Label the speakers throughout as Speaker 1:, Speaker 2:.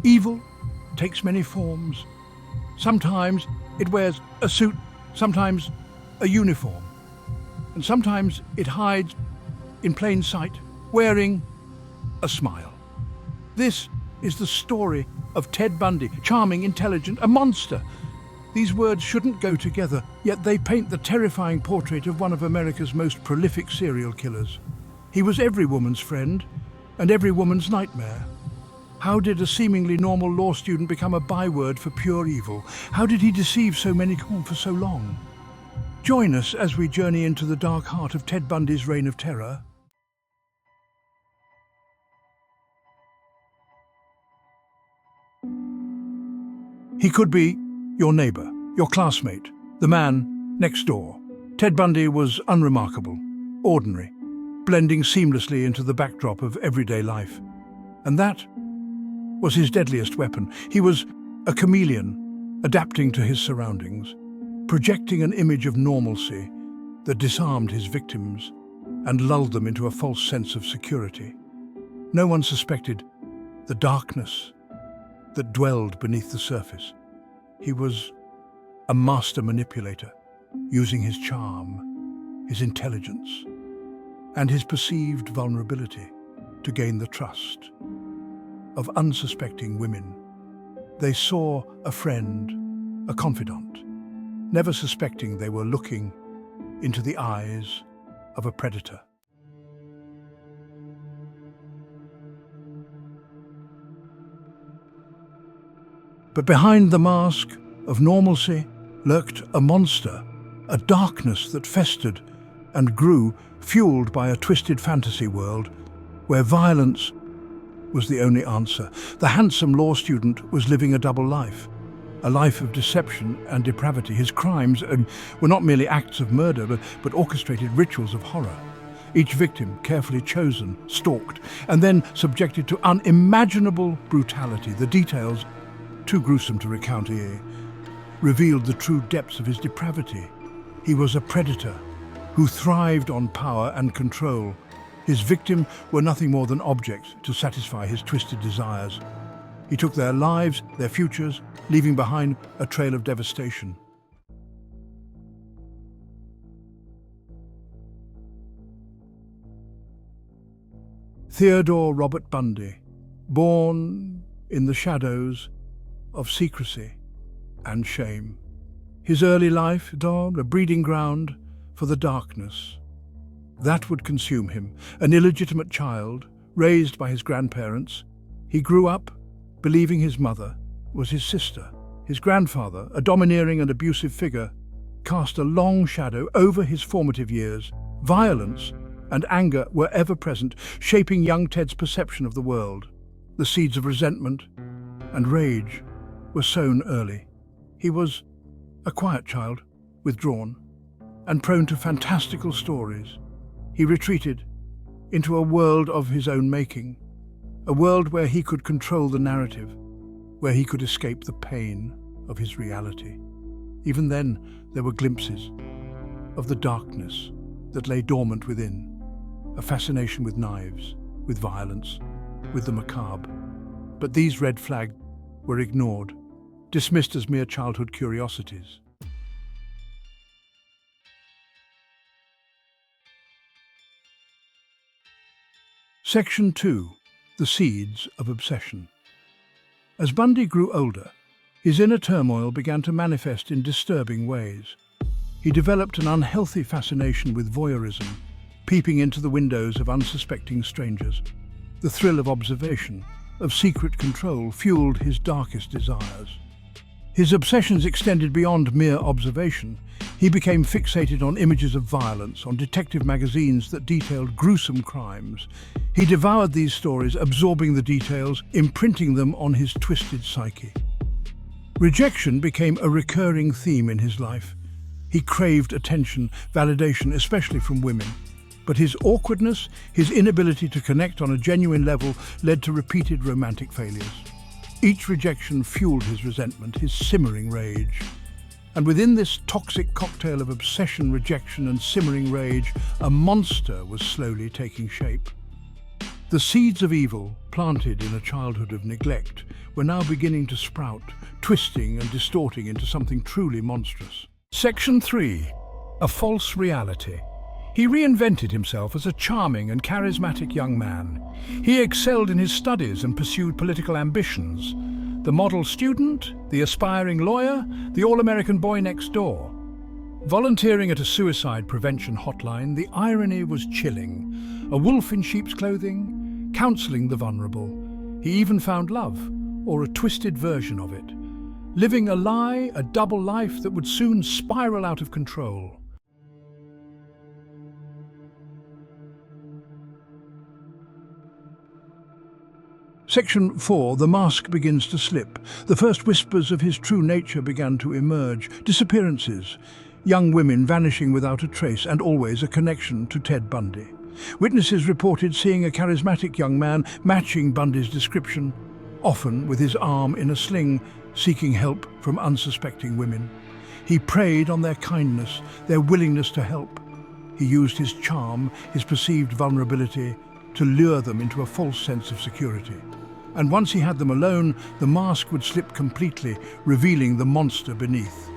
Speaker 1: Evil takes many forms. Sometimes it wears a suit, sometimes a uniform, and sometimes it hides in plain sight, wearing a smile. This is the story of Ted Bundy, charming, intelligent, a monster. These words shouldn't go together, yet they paint the terrifying portrait of one of America's most prolific serial killers. He was every woman's friend and every woman's nightmare. How did a seemingly normal law student become a byword for pure evil? How did he deceive so many for so long? Join us as we journey into the dark heart of Ted Bundy's reign of terror. He could be your neighbor, your classmate, the man next door. Ted Bundy was unremarkable, ordinary, blending seamlessly into the backdrop of everyday life. And that was his deadliest weapon. He was a chameleon, adapting to his surroundings, projecting an image of normalcy that disarmed his victims and lulled them into a false sense of security. No one suspected the darkness that dwelled beneath the surface. He was a master manipulator, using his charm, his intelligence, and his perceived vulnerability to gain the trust of unsuspecting women. They saw a friend, a confidant, never suspecting they were looking into the eyes of a predator. But behind the mask of normalcy lurked a monster, a darkness that festered and grew, fueled by a twisted fantasy world where violence was the only answer. The handsome law student was living a double life, a life of deception and depravity. His crimes were not merely acts of murder, but orchestrated rituals of horror. Each victim carefully chosen, stalked, and then subjected to unimaginable brutality. The details, too gruesome to recount here, revealed the true depths of his depravity. He was a predator who thrived on power and control. His victims were nothing more than objects to satisfy his twisted desires. He took their lives, their futures, leaving behind a trail of devastation. Theodore Robert Bundy, born in the shadows of secrecy and shame. His early life, a breeding ground for the darkness that would consume him. An illegitimate child, raised by his grandparents, he grew up believing his mother was his sister. His grandfather, a domineering and abusive figure, cast a long shadow over his formative years. Violence and anger were ever present, shaping young Ted's perception of the world. The seeds of resentment and rage were sown early. He was a quiet child, withdrawn, and prone to fantastical stories. He retreated into a world of his own making, a world where he could control the narrative, where he could escape the pain of his reality. Even then, there were glimpses of the darkness that lay dormant within, a fascination with knives, with violence, with the macabre. But these red flags were ignored, dismissed as mere childhood curiosities. Section 2. The Seeds of Obsession. As Bundy grew older, his inner turmoil began to manifest in disturbing ways. He developed an unhealthy fascination with voyeurism, peeping into the windows of unsuspecting strangers. The thrill of observation, of secret control, fueled his darkest desires. His obsessions extended beyond mere observation. He became fixated on images of violence, on detective magazines that detailed gruesome crimes. He devoured these stories, absorbing the details, imprinting them on his twisted psyche. Rejection became a recurring theme in his life. He craved attention, validation, especially from women. But his awkwardness, his inability to connect on a genuine level, led to repeated romantic failures. Each rejection fueled his resentment, his simmering rage. And within this toxic cocktail of obsession, rejection, and simmering rage, a monster was slowly taking shape. The seeds of evil, planted in a childhood of neglect, were now beginning to sprout, twisting and distorting into something truly monstrous. Section 3. A false reality. He reinvented himself as a charming and charismatic young man. He excelled in his studies and pursued political ambitions. The model student, the aspiring lawyer, the all-American boy next door. Volunteering at a suicide prevention hotline, the irony was chilling. A wolf in sheep's clothing, counseling the vulnerable. He even found love, or a twisted version of it. Living a lie, a double life that would soon spiral out of control. Section 4. The mask begins to slip. The first whispers of his true nature began to emerge. Disappearances. Young women vanishing without a trace, and always a connection to Ted Bundy. Witnesses reported seeing a charismatic young man matching Bundy's description, often with his arm in a sling, seeking help from unsuspecting women. He preyed on their kindness, their willingness to help. He used his charm, his perceived vulnerability, to lure them into a false sense of security. And once he had them alone, the mask would slip completely, revealing the monster beneath.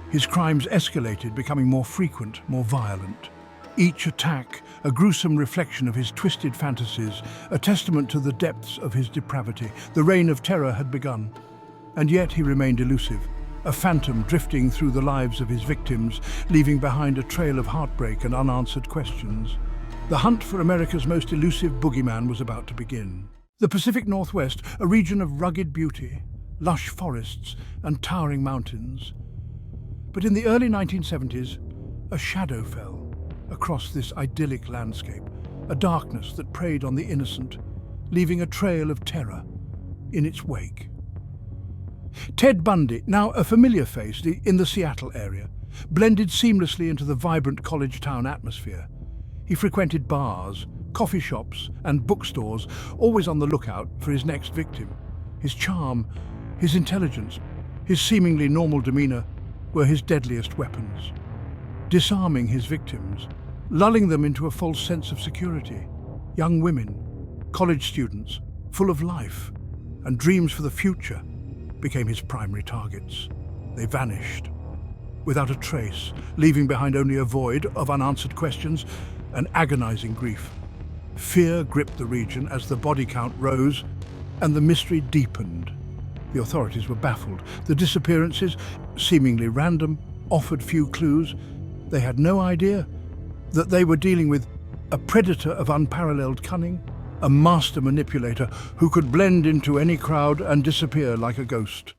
Speaker 1: His crimes escalated, becoming more frequent, more violent. Each attack, a gruesome reflection of his twisted fantasies, a testament to the depths of his depravity. The reign of terror had begun. And yet he remained elusive, a phantom drifting through the lives of his victims, leaving behind a trail of heartbreak and unanswered questions. The hunt for America's most elusive boogeyman was about to begin. The Pacific Northwest, a region of rugged beauty, lush forests and towering mountains. But in the early 1970s, a shadow fell across this idyllic landscape, a darkness that preyed on the innocent, leaving a trail of terror in its wake. Ted Bundy, now a familiar face in the Seattle area, blended seamlessly into the vibrant college town atmosphere. He frequented bars, coffee shops, and bookstores, always on the lookout for his next victim. His charm, his intelligence, his seemingly normal demeanor were his deadliest weapons, disarming his victims, lulling them into a false sense of security. Young women, college students, full of life and dreams for the future, became his primary targets. They vanished, without a trace, leaving behind only a void of unanswered questions and agonizing grief. Fear gripped the region as the body count rose and the mystery deepened. The authorities were baffled. The disappearances, seemingly random, offered few clues. They had no idea that they were dealing with a predator of unparalleled cunning, a master manipulator who could blend into any crowd and disappear like a ghost.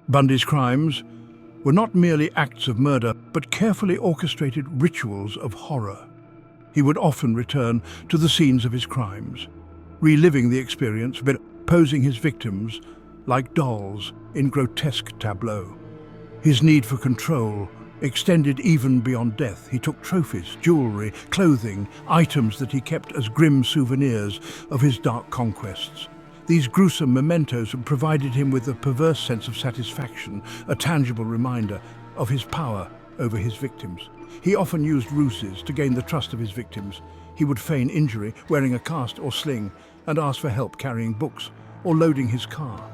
Speaker 1: Bundy's crimes were not merely acts of murder, but carefully orchestrated rituals of horror. He would often return to the scenes of his crimes, reliving the experience, but posing his victims like dolls in grotesque tableaux. His need for control extended even beyond death. He took trophies, jewelry, clothing, items that he kept as grim souvenirs of his dark conquests. These gruesome mementos provided him with a perverse sense of satisfaction, a tangible reminder of his power over his victims. He often used ruses to gain the trust of his victims. He would feign injury, wearing a cast or sling, and ask for help carrying books or loading his car.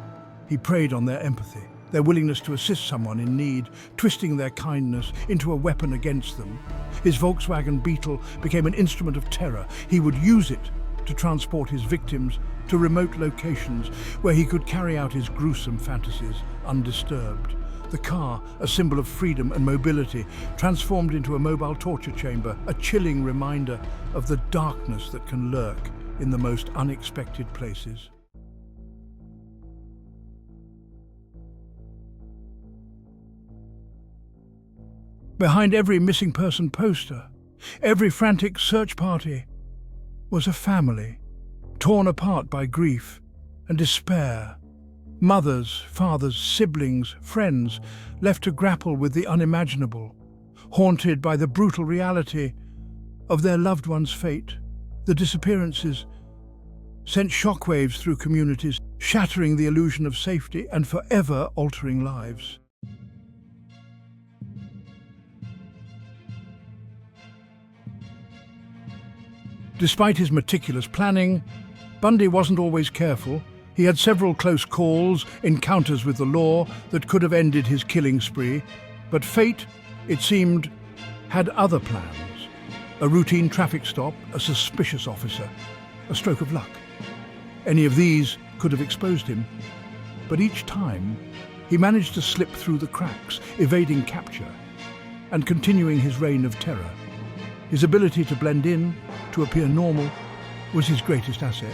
Speaker 1: He preyed on their empathy, their willingness to assist someone in need, twisting their kindness into a weapon against them. His Volkswagen Beetle became an instrument of terror. He would use it to transport his victims to remote locations where he could carry out his gruesome fantasies undisturbed. The car, a symbol of freedom and mobility, transformed into a mobile torture chamber, a chilling reminder of the darkness that can lurk in the most unexpected places. Behind every missing person poster, every frantic search party, was a family, torn apart by grief and despair. Mothers, fathers, siblings, friends, left to grapple with the unimaginable, haunted by the brutal reality of their loved one's fate. The disappearances sent shockwaves through communities, shattering the illusion of safety and forever altering lives. Despite his meticulous planning, Bundy wasn't always careful. He had several close calls, encounters with the law that could have ended his killing spree. But fate, it seemed, had other plans. A routine traffic stop, a suspicious officer, a stroke of luck. Any of these could have exposed him. But each time, he managed to slip through the cracks, evading capture and continuing his reign of terror. His ability to blend in, to appear normal, was his greatest asset.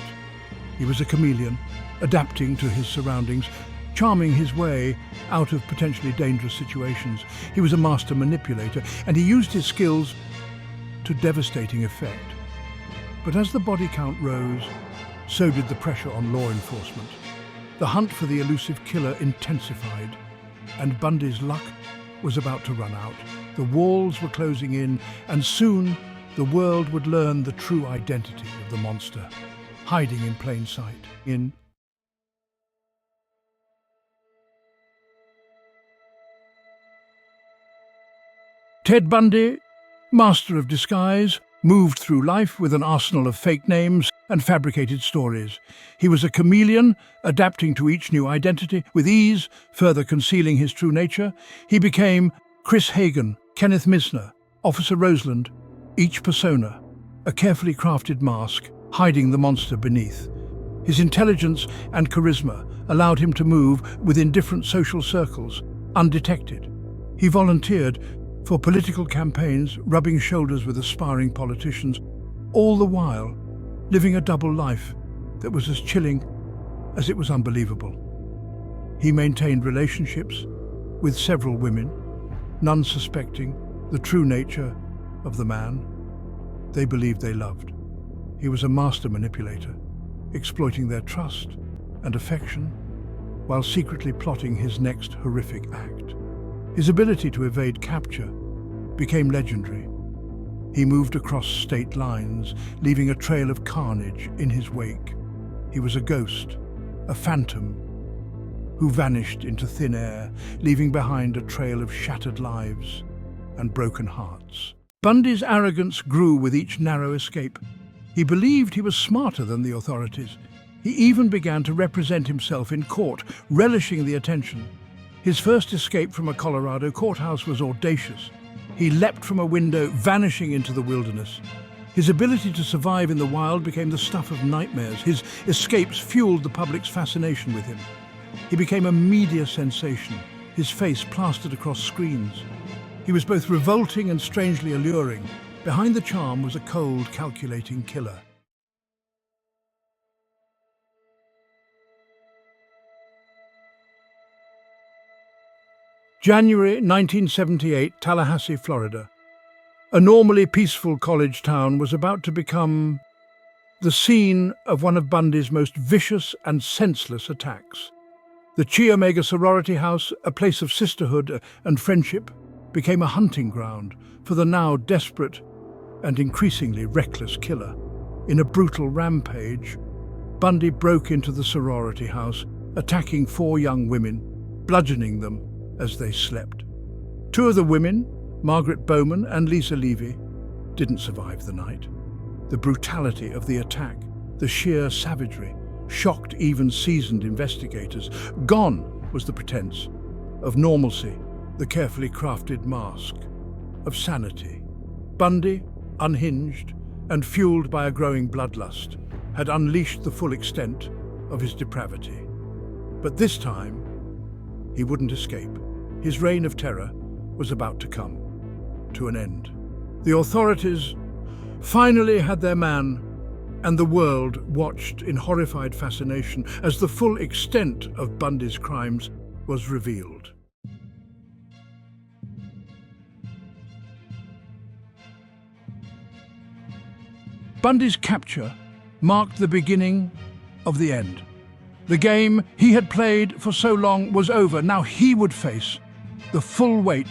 Speaker 1: He was a chameleon, adapting to his surroundings, charming his way out of potentially dangerous situations. He was a master manipulator, and he used his skills to devastating effect. But as the body count rose, so did the pressure on law enforcement. The hunt for the elusive killer intensified, and Bundy's luck was about to run out. The walls were closing in, and soon the world would learn the true identity of the monster, hiding in plain sight. Ted Bundy, master of disguise, moved through life with an arsenal of fake names and fabricated stories. He was a chameleon, adapting to each new identity with ease, further concealing his true nature. He became Chris Hagen, Kenneth Misner, Officer Roseland, each persona, a carefully crafted mask, hiding the monster beneath. His intelligence and charisma allowed him to move within different social circles, undetected. He volunteered for political campaigns, rubbing shoulders with aspiring politicians, all the while living a double life that was as chilling as it was unbelievable. He maintained relationships with several women, none suspecting the true nature of the man they believed they loved. He was a master manipulator, exploiting their trust and affection while secretly plotting his next horrific act. His ability to evade capture became legendary. He moved across state lines, leaving a trail of carnage in his wake. He was a ghost, a phantom, who vanished into thin air, leaving behind a trail of shattered lives and broken hearts. Bundy's arrogance grew with each narrow escape. He believed he was smarter than the authorities. He even began to represent himself in court, relishing the attention. His first escape from a Colorado courthouse was audacious. He leapt from a window, vanishing into the wilderness. His ability to survive in the wild became the stuff of nightmares. His escapes fueled the public's fascination with him. He became a media sensation, his face plastered across screens. He was both revolting and strangely alluring. Behind the charm was a cold, calculating killer. January 1978, Tallahassee, Florida. A normally peaceful college town was about to become the scene of one of Bundy's most vicious and senseless attacks. The Chi Omega sorority house, a place of sisterhood and friendship, became a hunting ground for the now desperate and increasingly reckless killer. In a brutal rampage, Bundy broke into the sorority house, attacking 4 young women, bludgeoning them as they slept. 2 of the women, Margaret Bowman and Lisa Levy, didn't survive the night. The brutality of the attack, the sheer savagery, shocked even seasoned investigators. Gone was the pretense of normalcy, the carefully crafted mask of sanity. Bundy, unhinged and fueled by a growing bloodlust, had unleashed the full extent of his depravity. But this time, he wouldn't escape. His reign of terror was about to come to an end. The authorities finally had their man, and the world watched in horrified fascination as the full extent of Bundy's crimes was revealed. Bundy's capture marked the beginning of the end. The game he had played for so long was over. Now he would face the full weight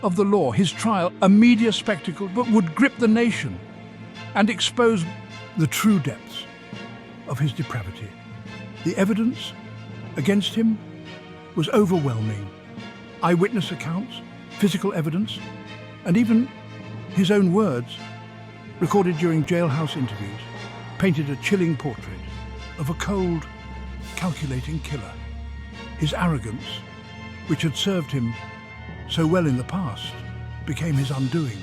Speaker 1: of the law. His trial, a media spectacle, but would grip the nation and expose the true depths of his depravity. The evidence against him was overwhelming. Eyewitness accounts, physical evidence, and even his own words recorded during jailhouse interviews, painted a chilling portrait of a cold, calculating killer. His arrogance, which had served him so well in the past, became his undoing.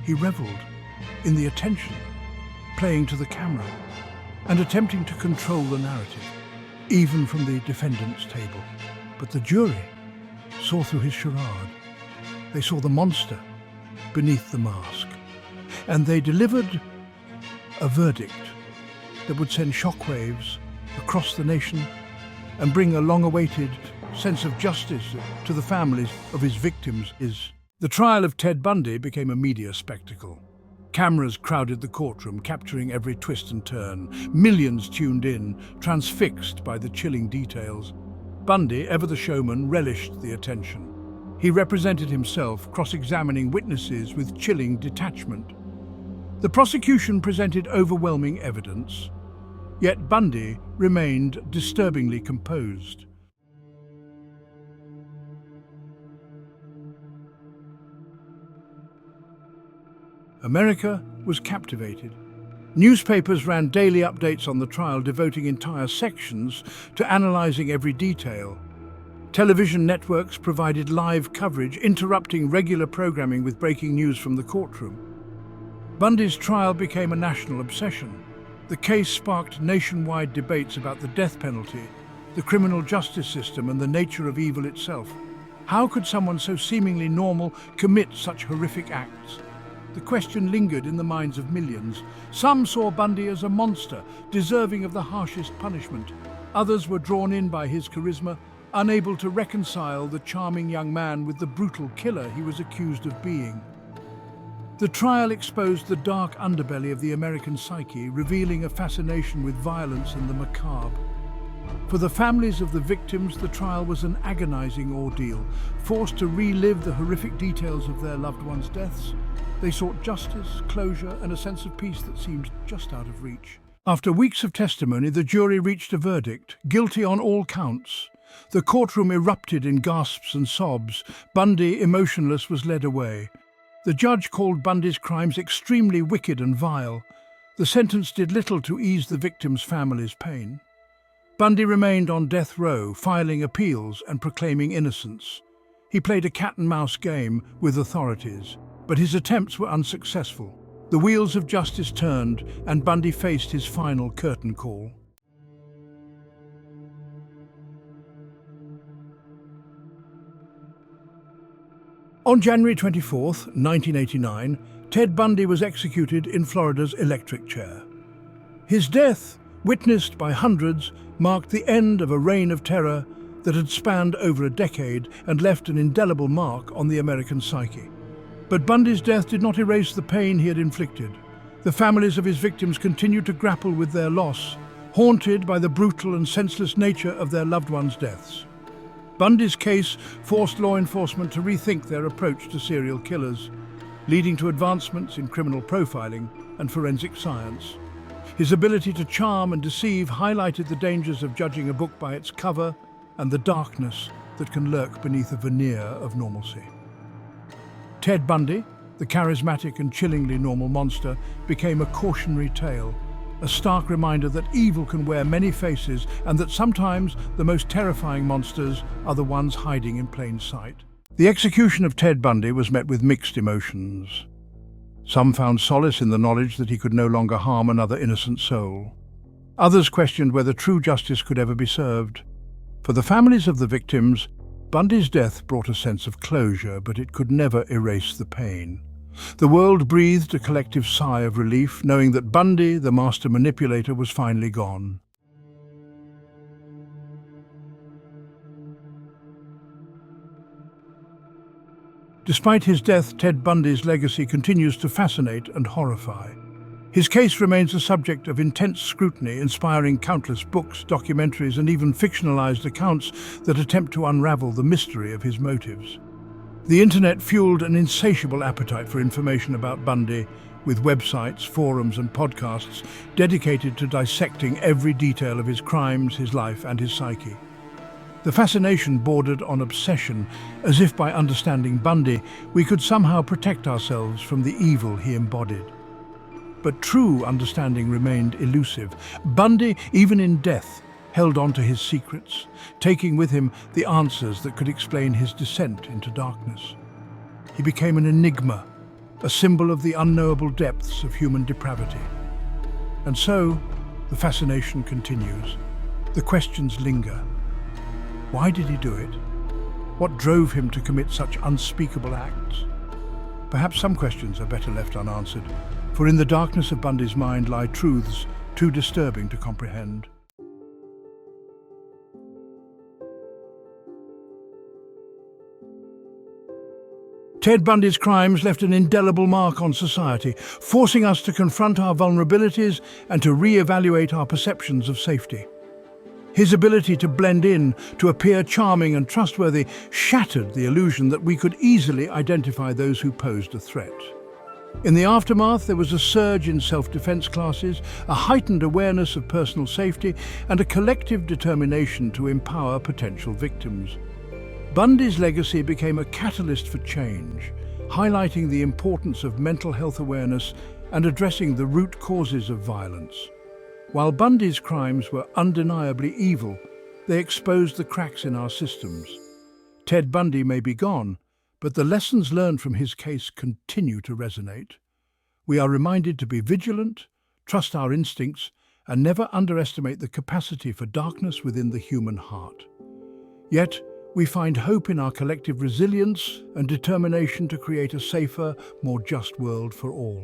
Speaker 1: He reveled in the attention, playing to the camera, and attempting to control the narrative, even from the defendant's table. But the jury saw through his charade. They saw the monster beneath the mask, and they delivered a verdict that would send shockwaves across the nation and bring a long-awaited sense of justice to the families of his victims. The trial of Ted Bundy became a media spectacle. Cameras crowded the courtroom, capturing every twist and turn. Millions tuned in, transfixed by the chilling details. Bundy, ever the showman, relished the attention. He represented himself, cross-examining witnesses with chilling detachment. The prosecution presented overwhelming evidence, yet Bundy remained disturbingly composed. America was captivated. Newspapers ran daily updates on the trial, devoting entire sections to analyzing every detail. Television networks provided live coverage, interrupting regular programming with breaking news from the courtroom. Bundy's trial became a national obsession. The case sparked nationwide debates about the death penalty, the criminal justice system, and the nature of evil itself. How could someone so seemingly normal commit such horrific acts? The question lingered in the minds of millions. Some saw Bundy as a monster, deserving of the harshest punishment. Others were drawn in by his charisma, unable to reconcile the charming young man with the brutal killer he was accused of being. The trial exposed the dark underbelly of the American psyche, revealing a fascination with violence and the macabre. For the families of the victims, the trial was an agonizing ordeal. Forced to relive the horrific details of their loved ones' deaths, they sought justice, closure, and a sense of peace that seemed just out of reach. After weeks of testimony, the jury reached a verdict, guilty on all counts. The courtroom erupted in gasps and sobs. Bundy, emotionless, was led away. The judge called Bundy's crimes extremely wicked and vile. The sentence did little to ease the victims' families' pain. Bundy remained on death row, filing appeals and proclaiming innocence. He played a cat-and-mouse game with authorities, but his attempts were unsuccessful. The wheels of justice turned, and Bundy faced his final curtain call. On January 24, 1989, Ted Bundy was executed in Florida's electric chair. His death, witnessed by hundreds, marked the end of a reign of terror that had spanned over a decade and left an indelible mark on the American psyche. But Bundy's death did not erase the pain he had inflicted. The families of his victims continued to grapple with their loss, haunted by the brutal and senseless nature of their loved ones' deaths. Bundy's case forced law enforcement to rethink their approach to serial killers, leading to advancements in criminal profiling and forensic science. His ability to charm and deceive highlighted the dangers of judging a book by its cover and the darkness that can lurk beneath a veneer of normalcy. Ted Bundy, the charismatic and chillingly normal monster, became a cautionary tale, a stark reminder that evil can wear many faces and that sometimes the most terrifying monsters are the ones hiding in plain sight. The execution of Ted Bundy was met with mixed emotions. Some found solace in the knowledge that he could no longer harm another innocent soul. Others questioned whether true justice could ever be served. For the families of the victims, Bundy's death brought a sense of closure, but it could never erase the pain. The world breathed a collective sigh of relief, knowing that Bundy, the master manipulator, was finally gone. Despite his death, Ted Bundy's legacy continues to fascinate and horrify. His case remains a subject of intense scrutiny, inspiring countless books, documentaries, and even fictionalized accounts that attempt to unravel the mystery of his motives. The internet fueled an insatiable appetite for information about Bundy, with websites, forums, and podcasts dedicated to dissecting every detail of his crimes, his life, and his psyche. The fascination bordered on obsession, as if by understanding Bundy, we could somehow protect ourselves from the evil he embodied. But true understanding remained elusive. Bundy, even in death, held on to his secrets, taking with him the answers that could explain his descent into darkness. He became an enigma, a symbol of the unknowable depths of human depravity. And so, the fascination continues. The questions linger. Why did he do it? What drove him to commit such unspeakable acts? Perhaps some questions are better left unanswered, for in the darkness of Bundy's mind lie truths too disturbing to comprehend. Ted Bundy's crimes left an indelible mark on society, forcing us to confront our vulnerabilities and to re-evaluate our perceptions of safety. His ability to blend in, to appear charming and trustworthy, shattered the illusion that we could easily identify those who posed a threat. In the aftermath, there was a surge in self-defense classes, a heightened awareness of personal safety, and a collective determination to empower potential victims. Bundy's legacy became a catalyst for change, highlighting the importance of mental health awareness and addressing the root causes of violence. While Bundy's crimes were undeniably evil, they exposed the cracks in our systems. Ted Bundy may be gone, but the lessons learned from his case continue to resonate. We are reminded to be vigilant, trust our instincts, and never underestimate the capacity for darkness within the human heart. Yet, we find hope in our collective resilience and determination to create a safer, more just world for all.